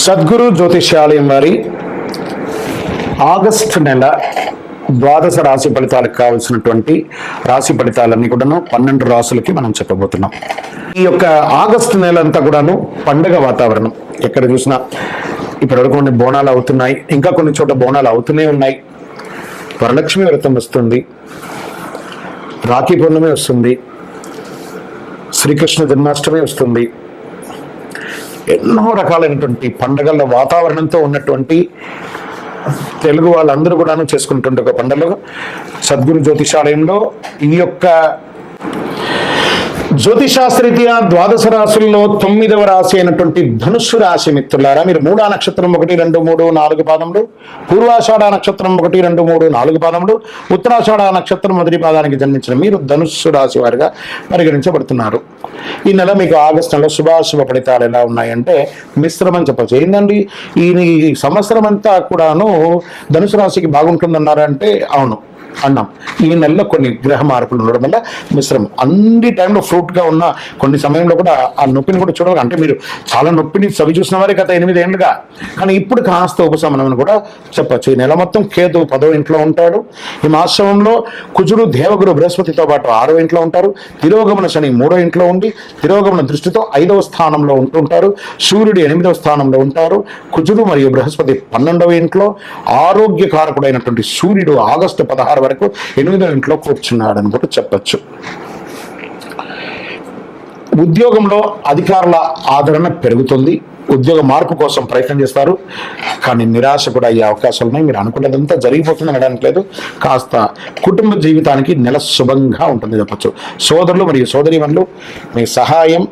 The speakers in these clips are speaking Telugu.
సద్గురు జ్యోతిష్యాలయం వారి ఆగస్టు నెల ద్వాదశ రాశి ఫలితాలకు కావాల్సినటువంటి రాశి ఫలితాలన్నీ కూడాను 12 రాశులకి మనం చెప్పబోతున్నాం. ఈ యొక్క ఆగస్టు నెల అంతా కూడాను పండగ వాతావరణం. ఎక్కడ చూసినా ఇప్పటివరకు కొన్ని బోనాలు అవుతున్నాయి, ఇంకా కొన్ని చోట్ల బోనాలు అవుతూనే ఉన్నాయి. వరలక్ష్మి వ్రతం వస్తుంది, రాఖీ పౌర్ణమి వస్తుంది, శ్రీకృష్ణ జన్మాష్టమి వస్తుంది. ఎన్నో రకాలైనటువంటి పండుగల వాతావరణంతో ఉన్నటువంటి తెలుగు వాళ్ళందరూ కూడాను చేసుకుంటుంటే ఒక పండుగ సద్గురు జ్యోతిషాలయంలో ఈ యొక్క జ్యోతిషాస్త్రీత్యా ద్వాదశ రాశుల్లో 9వ రాశి అయినటువంటి ధనుస్సు రాశి మిత్రులారా, మీరు మూడా నక్షత్రం 1, 2, 3, 4 పాదములు, పూర్వాషాఢ నక్షత్రం 1, 2, 3, 4 పాదములు, ఉత్తరాషాఢ నక్షత్రం మొదటి పాదానికి జన్మించిన మీరు ధనుస్సు రాశి వారిగా పరిగణించబడుతున్నారు. ఈ నెల మీకు ఆగస్టు నెలలో శుభాశుభ ఫలితాలు ఎలా ఉన్నాయంటే మిశ్రమం చెప్పచ్చు. ఏంటండి ఈ సంవత్సరం అంతా కూడాను ధనుసు రాశికి బాగుంటుందన్నారంటే అవును అన్నాం. ఈ నెలలో కొన్ని గ్రహ మార్పులు ఉండడం వల్ల మిశ్రమం. అన్ని టైంలో ఫ్రూట్గా ఉన్న కొన్ని సమయంలో కూడా ఆ నొప్పిని కూడా చూడాలి. అంటే మీరు చాలా నొప్పిని చవి చూసిన వారే గత 8 ఏళ్ళుగా, కానీ ఇప్పుడు కాస్త ఉపశమనం కూడా చెప్పచ్చు. ఈ నెల మొత్తం కేతు 10వ ఇంట్లో ఉంటాడు. ఈ మాసంలో కుజుడు దేవగురు బృహస్పతితో పాటు 6వ ఇంట్లో ఉంటారు. తిరోగమన శని 3వ ఇంట్లో ఉండి తిరోగమన దృష్టితో 5వ స్థానంలో ఉంటుంటారు. సూర్యుడు 8వ స్థానంలో ఉంటారు. కుజుడు మరియు బృహస్పతి 12వ ఇంట్లో. ఆరోగ్యకారకుడైనటువంటి సూర్యుడు ఆగస్టు 16 వరకు 8వ ఇంట్లో కూర్చున్నాడని కూడా చెప్పచ్చు. ఉద్యోగంలో అధికారుల ఆదరణ పెరుగుతుంది. ఉద్యోగ మార్పు కోసం ప్రయత్నం చేస్తారు, కానీ నిరాశ కూడా అయ్యే అవకాశాలు ఉన్నాయి. మీరు అనుకున్నదంతా జరిగిపోతుంది అనడానికి లేదు. కాస్త కుటుంబ జీవితానికి నెల శుభంగా ఉంటుంది చెప్పచ్చు. సోదరులు మరియు సోదరీమణులు మీ సహాయం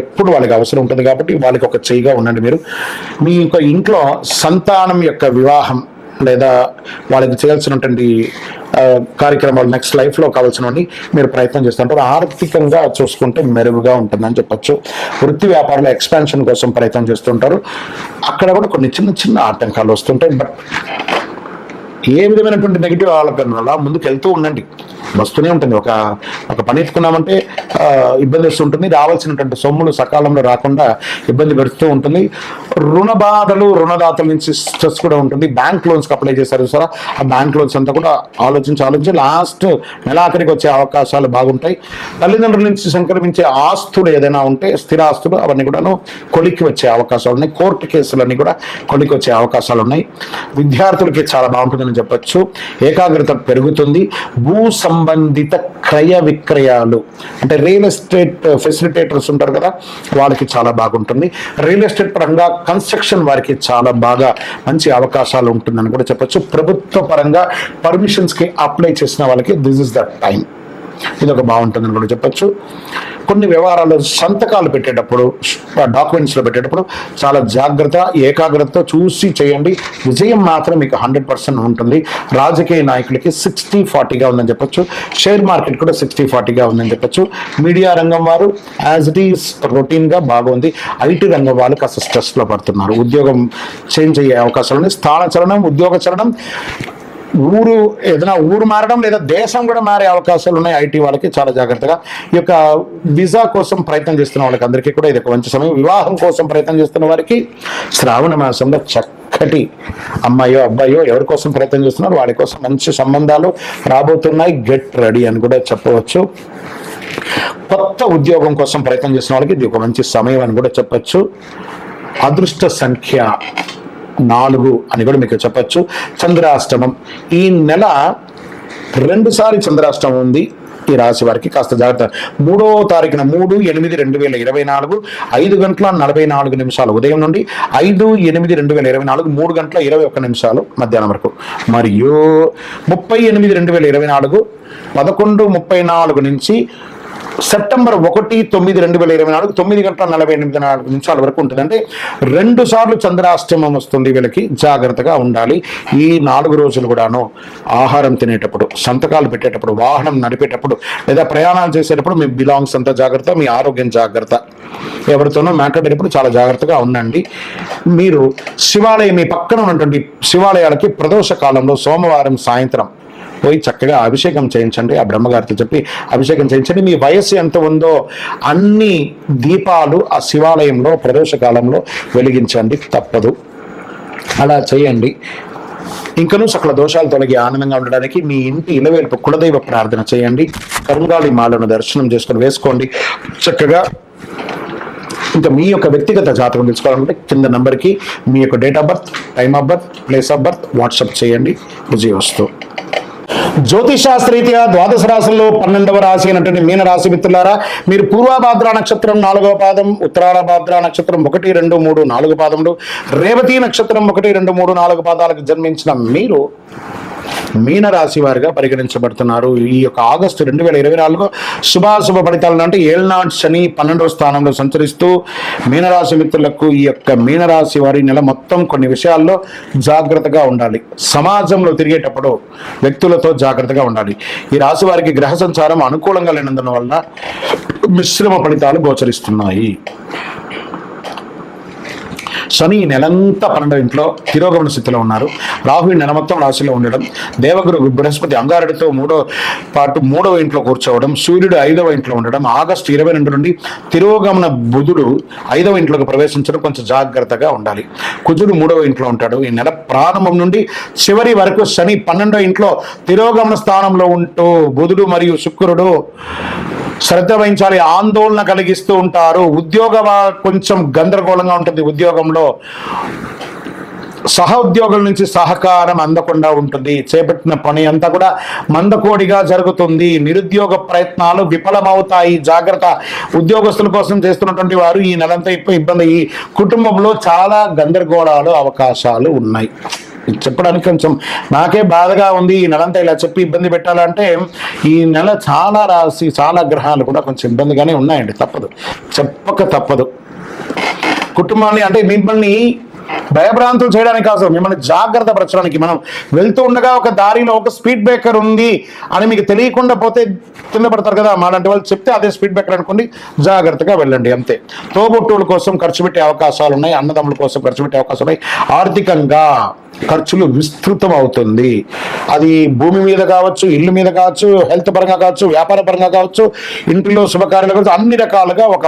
ఎప్పుడు వాళ్ళకి అవసరం ఉంటుంది కాబట్టి వాళ్ళకి ఒక చేయిగా ఉండండి. మీరు మీ యొక్క ఇంట్లో సంతానం యొక్క వివాహం లేదా వాళ్ళకి చేయాల్సినటువంటి కార్యక్రమాలు నెక్స్ట్ లైఫ్లో కావాల్సినవన్నీ మీరు ప్రయత్నం చేస్తుంటారు. ఆర్థికంగా చూసుకుంటే మెరుగుగా ఉంటుందని చెప్పచ్చు. వృత్తి వ్యాపారంలో ఎక్స్పాన్షన్ కోసం ప్రయత్నం చేస్తుంటారు. అక్కడ కూడా కొన్ని చిన్న చిన్న ఆటంకాలు వస్తుంటాయి. బట్ ఏ విధమైనటువంటి నెగిటివ్ ఆలోచన ముందుకు వెళ్తూ ఉండండి. వస్తూనే ఉంటుంది. ఒక పని ఎత్తుకున్నామంటే ఇబ్బంది వస్తుంటుంది. రావాల్సినటువంటి సొమ్ములు సకాలంలో రాకుండా ఇబ్బంది పెడుతూ ఉంటుంది. రుణ బాధలు, రుణదాతల నుంచి స్ట్రెస్ కూడా ఉంటుంది. బ్యాంక్ లోన్స్కి అప్లై చేశారు సార్, ఆ బ్యాంక్ లోన్స్ అంతా కూడా ఆలోచించి లాస్ట్ నెలాఖరికి వచ్చే అవకాశాలు బాగుంటాయి. తల్లిదండ్రుల నుంచి సంక్రమించే ఆస్తులు ఏదైనా ఉంటే స్థిరాస్తులు అవన్నీ కూడాను కొలిక్కి వచ్చే అవకాశాలు ఉన్నాయి. కోర్టు కేసులన్నీ కూడా కొలిక్కి వచ్చే అవకాశాలు ఉన్నాయి. విద్యార్థులకి చాలా బాగుంటుందని చెప్పచ్చు. ఏకాగ్రత పెరుగుతుంది. భూ సంబంధిత క్రయ విక్రయాలు అంటే రియల్ ఎస్టేట్ ఫెసిలిటేటర్స్ ఉంటారు కదా, వాళ్ళకి చాలా బాగుంటుంది. రియల్ ఎస్టేట్ పరంగా కన్స్ట్రక్షన్ వారికి చాలా బాగా మంచి అవకాశాలు ఉంటుందని కూడా చెప్పచ్చు. ప్రభుత్వ పరంగా పర్మిషన్స్కి అప్లై చేసిన వాళ్ళకి దిస్ ఇస్ ద టైం. ఇది ఒక బాగుంటుందని కూడా చెప్పచ్చు. కొన్ని వ్యవహారాలు సంతకాలు పెట్టేటప్పుడు, డాక్యుమెంట్స్లో పెట్టేటప్పుడు చాలా జాగ్రత్త, ఏకాగ్రతతో చూసి చేయండి. విజయం మాత్రం మీకు 100% ఉంటుంది. రాజకీయ నాయకులకి 60-40గా ఉందని చెప్పచ్చు. షేర్ మార్కెట్ కూడా 60-40గా ఉందని చెప్పచ్చు. మీడియా రంగం వారు యాజ్ ఇట్ ఈస్ రొటీన్గా బాగుంది. ఐటీ రంగం వాళ్ళు కాస్త స్ట్రెస్లో పడుతున్నారు. ఉద్యోగం చేంజ్ అయ్యే అవకాశాలు ఉన్నాయి. స్థాన చలనం, ఉద్యోగ చలనం, ఏదైనా ఊరు మారడం లేదా దేశం కూడా మారే అవకాశాలు ఉన్నాయి. ఐటీ వాళ్ళకి చాలా జాగ్రత్తగా. ఈ యొక్క వీసా కోసం ప్రయత్నం చేస్తున్న వాళ్ళకి అందరికీ కూడా ఇది ఒక మంచి సమయం. వివాహం కోసం ప్రయత్నం చేస్తున్న వారికి శ్రావణ మాసంలో చక్కటి అమ్మాయో అబ్బాయో ఎవరి కోసం ప్రయత్నం చేస్తున్నారు వాడి కోసం మంచి సంబంధాలు రాబోతున్నాయి. గెట్ రెడీ అని కూడా చెప్పవచ్చు. కొత్త ఉద్యోగం కోసం ప్రయత్నం చేస్తున్న వాళ్ళకి ఇది ఒక మంచి సమయం అని కూడా చెప్పచ్చు. అదృష్ట సంఖ్య 4 అని కూడా మీకు చెప్పచ్చు. చంద్రాష్టమం ఈ నెల 2 సార్లు చంద్రాష్టమం ఉంది. ఈ రాశి వారికి కాస్త జాగ్రత్త. 3వ తారీఖున 3/8/2024 5:44 ఉదయం నుండి 5/8/2024 3:21 మధ్యాహ్నం వరకు, మరియు 30/8/2024 11:34 నుంచి సెప్టెంబర్ 1/9/2024 9:48 వరకు ఉంటుంది. అంటే 2 సార్లు చంద్రాష్టమం వస్తుంది. వీళ్ళకి జాగ్రత్తగా ఉండాలి. ఈ 4 రోజులు కూడాను ఆహారం తినేటప్పుడు, సంతకాలు పెట్టేటప్పుడు, వాహనం నడిపేటప్పుడు లేదా ప్రయాణాలు చేసేటప్పుడు మీ బిలాంగ్స్ అంతా జాగ్రత్త, మీ ఆరోగ్యం జాగ్రత్త. ఎవరితోనో మాట్లాడేటప్పుడు చాలా జాగ్రత్తగా ఉండండి. మీరు శివాలయం, మీ పక్కన ఉన్నటువంటి శివాలయాలకి ప్రదోష కాలంలో సోమవారం సాయంత్రం పోయి చక్కగా అభిషేకం చేయించండి, ఆ బ్రహ్మగారితో చెప్పి అభిషేకం చేయించండి. మీ వయస్సు ఎంత ఉందో అన్ని దీపాలు ఆ శివాలయంలో ప్రదోష కాలంలో వెలిగించండి, తప్పదు. అలా చేయండి. ఇంకనూ సకల దోషాలు తొలగి ఆనందంగా ఉండడానికి మీ ఇంటి ఇలవేల్పు కులదైవ ప్రార్థన చేయండి. కరుంగాళి మాలను దర్శనం చేసుకొని వేసుకోండి చక్కగా. ఇంకా మీ యొక్క వ్యక్తిగత జాతకం తెలుసుకోవాలంటే కింద నంబర్కి మీ యొక్క date of birth, time of birth, place of birth WhatsApp చేయండి. విజయవస్తు. జ్యోతిషాస్త్రీత్యా ద్వాదశ రాశుల్లో 12వ రాశి అయినటువంటి మీన రాశి మిత్రులారా, మీరు పూర్వభాద్ర నక్షత్రం 4వ పాదం, ఉత్తరాభాద్ర నక్షత్రం 1, 2, 3, 4 పాదములు, రేవతి నక్షత్రం 1, 2, 3, 4 పాదాలకు జన్మించిన మీరు మీనరాశి వారిగా పరిగణించబడుతున్నారు. ఈ యొక్క ఆగస్టు 2024 శుభాశుభ ఫలితాలను అంటే ఏళ్నాటి శని 12వ స్థానంలో సంచరిస్తూ మీనరాశి మిత్రులకు ఈ యొక్క మీనరాశి వారి నెల మొత్తం కొన్ని విషయాల్లో జాగ్రత్తగా ఉండాలి. సమాజంలో తిరిగేటప్పుడు వ్యక్తులతో జాగ్రత్తగా ఉండాలి. ఈ రాశి వారికి గ్రహ సంచారం అనుకూలంగా లేనందున వలన మిశ్రమ ఫలితాలు గోచరిస్తున్నాయి. శని నెలంతా 12వ ఇంట్లో తిరోగమన స్థితిలో ఉన్నారు. రాహు నెల మొత్తం రాశిలో ఉండడం, దేవగురు బృహస్పతి అంగారుడితో 3వ ఇంట్లో కూర్చోవడం, సూర్యుడు 5వ ఇంట్లో ఉండడం, ఆగస్టు 22 నుండి తిరోగమన బుధుడు 5వ ఇంట్లోకి ప్రవేశించడం కొంచెం జాగ్రత్తగా ఉండాలి. కుజుడు 3వ ఇంట్లో ఉంటాడు. ఈ నెల ప్రారంభం నుండి చివరి వరకు శని 12వ ఇంట్లో తిరోగమన స్థానంలో ఉంటూ బుధుడు మరియు శుక్రుడు శ్రద్ధ వహించాలి, ఆందోళన కలిగిస్తూ ఉంటారు. ఉద్యోగం కొంచెం గందరగోళంగా ఉంటుంది. ఉద్యోగంలో సహ ఉద్యోగుల నుంచి సహకారం అందకుండా ఉంటుంది. చేపట్టిన పని అంతా కూడా మందకోడిగా జరుగుతుంది. నిరుద్యోగ ప్రయత్నాలు విఫలమవుతాయి. జాగ్రత్త. ఉద్యోగస్తుల కోసం చేస్తున్నటువంటి వారు ఈ నెలంతా ఇబ్బంది. ఈ కుటుంబంలో చాలా గందరగోళాలు అవకాశాలు ఉన్నాయి. చెప్పడానికి కొంచెం నాకే బాధగా ఉంది. ఈ నెలంతా ఇలా చెప్పి ఇబ్బంది పెట్టాలంటే ఈ నెల చాలా రాశి చాలా గ్రహాలు కూడా కొంచెం ఇబ్బందిగానే ఉన్నాయండి. చెప్పక తప్పదు. కుటుంబాన్ని అంటే మిమ్మల్ని భయభ్రాంతులు చేయడానికి కాదు, మిమ్మల్ని జాగ్రత్త పరచడానికి. మనం వెళ్తూ ఉండగా ఒక దారిలో ఒక స్పీడ్ బ్రేకర్ ఉంది అని మీకు తెలియకుండా పోతే కింద పడతారు కదా, మాలాంటి వాళ్ళు చెప్తే అదే స్పీడ్ బ్రేకర్ అనుకోండి, జాగ్రత్తగా వెళ్ళండి అంతే. తోబుట్టువుల కోసం ఖర్చు పెట్టే అవకాశాలు ఉన్నాయి, అన్నదమ్ముల కోసం ఖర్చు పెట్టే అవకాశాలు ఉన్నాయి. ఆర్థికంగా ఖర్చులు విస్తృతం అవుతుంది. అది భూమి మీద కావచ్చు, ఇల్లు మీద కావచ్చు, హెల్త్ పరంగా కావచ్చు, వ్యాపార పరంగా కావచ్చు, ఇంటిలో శుభకార్యాలు కావచ్చు, అన్ని రకాలుగా ఒక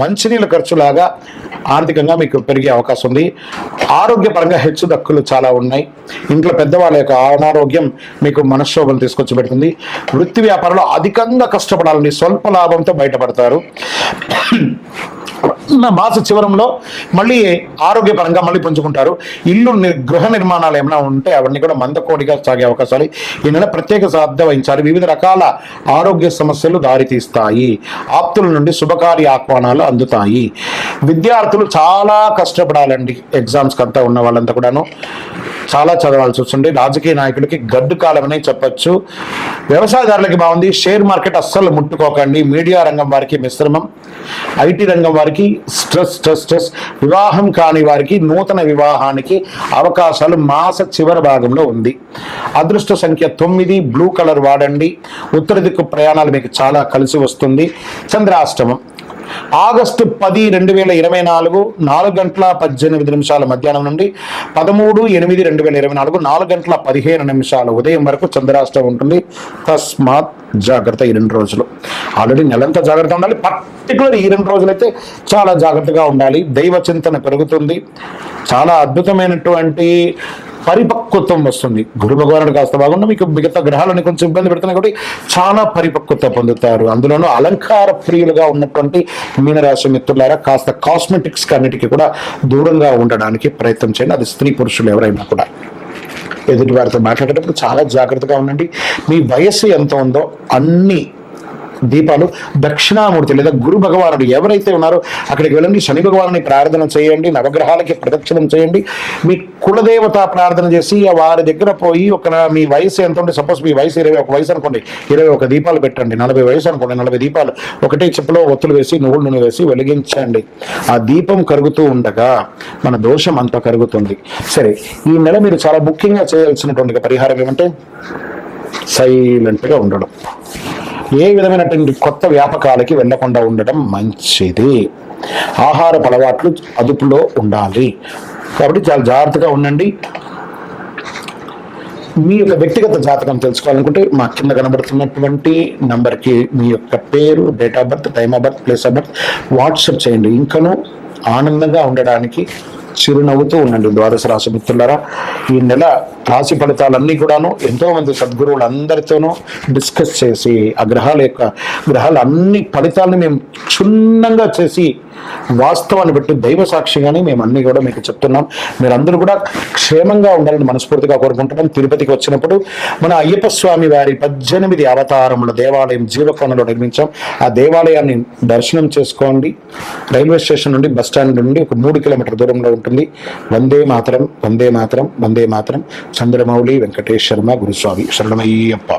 మంచినీళ్ళ ఖర్చులాగా ఆర్థికంగా మీకు పెరిగే అవకాశం ఉంది. ఆరోగ్యపరంగా హెచ్చు దక్కులు చాలా ఉన్నాయి. ఇంట్లో పెద్దవాళ్ళ యొక్క అనారోగ్యం మీకు మనశ్శోభను తీసుకొచ్చి పెడుతుంది. వృత్తి వ్యాపారంలో అధికంగా కష్టపడాలని స్వల్ప లాభంతో బయటపడతారు. మాస చివరంలో మళ్ళీ ఆరోగ్యపరంగా మళ్ళీ పుంజుకుంటారు. గృహ నిర్మాణాలు ఏమైనా ఉంటే అవన్నీ కూడా మందకోడిగా సాగే అవకాశాలు. ఈ నెల ప్రత్యేక శ్రద్ధ వహించాలి. వివిధ రకాల ఆరోగ్య సమస్యలు దారితీస్తాయి. ఆప్తుల నుండి శుభకార్య ఆహ్వానాలు అందుతాయి. విద్యార్థులు చాలా కష్టపడాలండి. ఎగ్జామ్స్కి అంతా ఉన్న వాళ్ళంతా కూడాను చాలా చదవాల్సి వస్తుంది. రాజకీయ నాయకులకి గడ్డు కాలమనే చెప్పచ్చు. వ్యవసాయదారులకి బాగుంది. షేర్ మార్కెట్ అస్సలు ముట్టుకోకండి. మీడియా రంగం వారికి మిశ్రమం. ఐటీ రంగం వారికి స్ట్రెస్. వివాహం కాని వారికి నూతన వివాహానికి అవకాశాలు మాస చివరి భాగంలో ఉంది. అదృష్ట సంఖ్య 9. బ్లూ కలర్ వాడండి. ఉత్తర దిక్కు ప్రయాణాలు మీకు చాలా కలిసి వస్తుంది. చంద్రాష్టమం ఆగస్టు 10, 2024 4:18 మధ్యాహ్నం నుండి 13/8/2024 4:15 ఉదయం వరకు చంద్రాష్టమం ఉంటుంది. తస్మాత్ జాగ్రత్త. ఈ 2 రోజులు ఆల్రెడీ నెలంతా జాగ్రత్త ఉండాలి. పర్టికులర్ ఈ 2 రోజులైతే చాలా జాగ్రత్తగా ఉండాలి. దైవ చింతన పెరుగుతుంది. చాలా అద్భుతమైనటువంటి పరిపక్వత్వం వస్తుంది. గురు భగవానుడు కాస్త బాగుండా మీకు మిగతా గ్రహాలని కొంచెం ఇబ్బంది పెడుతున్నాయి కాబట్టి చాలా పరిపక్వత పొందుతారు. అందులోనూ అలంకార ప్రియులుగా ఉన్నటువంటి మీనరాశి మిత్రులారా కాస్త కాస్మెటిక్స్ అన్నిటికీ కూడా దూరంగా ఉండడానికి ప్రయత్నం చేయండి. అది స్త్రీ పురుషులు ఎవరైనా కూడా. ఎదుటి వారితో మాట్లాడేటప్పుడు చాలా జాగ్రత్తగా ఉండండి. మీ వయస్సు ఎంత ఉందో అన్ని దీపాలు దక్షిణామూర్తి లేదా గురు భగవానుడు ఎవరైతే ఉన్నారో అక్కడికి వెళ్ళండి. శని భగవాన్ని ప్రార్థన చేయండి. నవగ్రహాలకి ప్రదక్షిణం చేయండి. మీ కులదేవత ప్రార్థన చేసి వారి దగ్గర పోయి మీ వయసు ఎంత ఉంటే, సపోజ్ మీ వయసు 21 వయసు అనుకోండి, 21 దీపాలు పెట్టండి. 40 వయసు అనుకోండి, 40 దీపాలు ఒకటే చెప్పులో ఒత్తులు వేసి నువ్వుల నూనె వేసి వెలిగించండి. ఆ దీపం కరుగుతూ ఉండగా మన దోషం అంతా కరుగుతుంది. సరే, ఈ నెల మీరు చాలా ముఖ్యంగా చేయాల్సినటువంటి పరిహారం ఏమంటే సైలెంట్గా ఉండడం. ఏ విధమైనటువంటి కొత్త వ్యాపకాలకి వెళ్లకుండా ఉండడం మంచిది. ఆహారపు అలవాట్లు అదుపులో ఉండాలి. కాబట్టి చాలా జాగ్రత్తగా ఉండండి. మీ యొక్క వ్యక్తిగత జాతకం తెలుసుకోవాలనుకుంటే మా కింద కనబడుతున్నటువంటి నంబర్కి మీ యొక్క పేరు, date of birth, time of birth, place of birth WhatsApp చేయండి. ఇంకనూ ఆనందంగా ఉండడానికి చిరునవ్వుతూ ఉండండి ద్వాదశ రాశి మిత్రులారా. ఈ నెల రాశి ఫలితాలన్నీ కూడాను ఎంతో మంది సద్గురువులు అందరితోనూ డిస్కస్ చేసి ఆ గ్రహాల అన్ని ఫలితాలను మేము క్షుణ్ణంగా చేసి వాస్తవాన్ని బట్టి దైవ సాక్షిగానే మేము అన్ని కూడా మీకు చెప్తున్నాం. మీరందరూ కూడా క్షేమంగా ఉండాలని మనస్ఫూర్తిగా కోరుకుంటున్నాం. తిరుపతికి వచ్చినప్పుడు మన అయ్యప్ప స్వామి వారి 18 అవతారముల దేవాలయం జీవకోణలో నిర్మించాం. ఆ దేవాలయాన్ని దర్శనం చేసుకోండి. రైల్వే స్టేషన్ నుండి బస్ స్టాండ్ నుండి ఒక 3 కిలోమీటర్ దూరంలో ఉంటుంది. వందే మాతరం, వందే మాతరం, వందే మాతరం. చంద్రమౌళి వెంకటేష్ శర్మ గురుస్వామి శరణమయ్యప్ప.